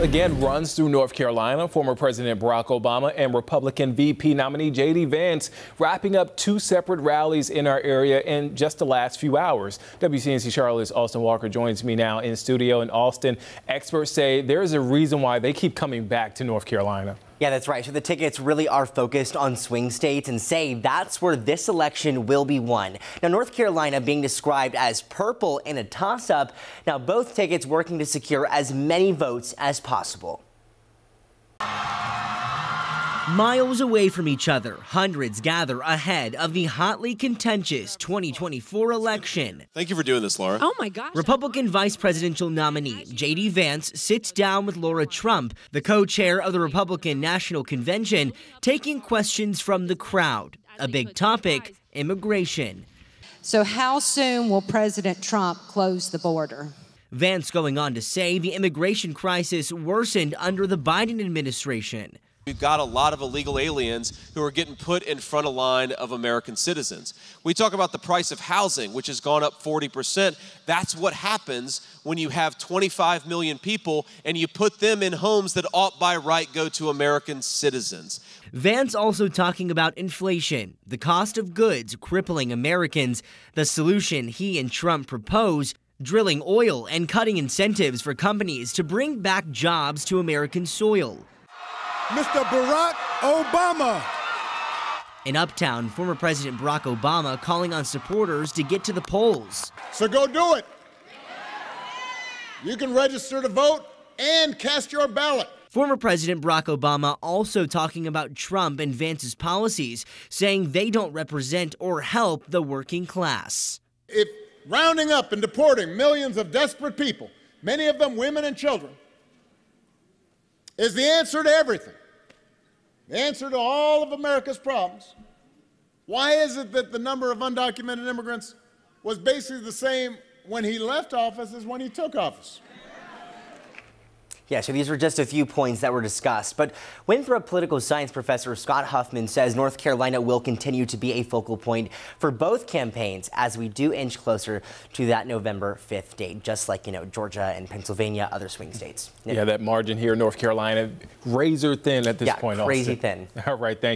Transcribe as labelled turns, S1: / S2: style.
S1: Again runs through North Carolina. Former President Barack Obama and Republican VP nominee JD Vance wrapping up two separate rallies in our area in just the last few hours. WCNC Charlotte's Austin Walker joins me now in studio. In Austin, experts say there is a reason why they keep coming back to North Carolina.
S2: Yeah, that's right. So the tickets really are focused on swing states and say that's where this election will be won. Now, North Carolina being described as purple in a toss-up. Now, both tickets working to secure as many votes as possible.
S3: Miles away from each other, hundreds gather ahead of the hotly contentious 2024 election.
S4: Thank you for doing this, Laura.
S5: Oh my gosh.
S3: Republican vice presidential nominee JD Vance sits down with Laura Trump, the co-chair of the Republican National Convention, taking questions from the crowd. A big topic, immigration.
S5: So how soon will President Trump close the border?
S3: Vance going on to say the immigration crisis worsened under the Biden administration.
S4: We've got a lot of illegal aliens who are getting put in front of line of American citizens. We talk about the price of housing, which has gone up 40%. That's what happens when you have 25 million people and you put them in homes that ought by right go to American citizens.
S3: Vance also talking about inflation, the cost of goods crippling Americans, the solution he and Trump propose, drilling oil and cutting incentives for companies to bring back jobs to American soil.
S6: Mr. Barack Obama.
S3: In Uptown, former President Barack Obama calling on supporters to get to the polls.
S6: So go do it. You can register to vote and cast your ballot.
S3: Former President Barack Obama also talking about Trump and Vance's policies, saying they don't represent or help the working class.
S6: If rounding up and deporting millions of desperate people, many of them women and children, is the answer to everything, the answer to all of America's problems, why is it that the number of undocumented immigrants was basically the same when he left office as when he took office?
S2: Yeah, so these were just a few points that were discussed. But Winthrop political science professor Scott Huffman says North Carolina will continue to be a focal point for both campaigns as we do inch closer to that November 5th date, just like, Georgia and Pennsylvania, other swing states.
S1: Yeah, that margin here in North Carolina, razor thin at this point.
S2: Yeah, crazy thin.
S1: All right, thank you.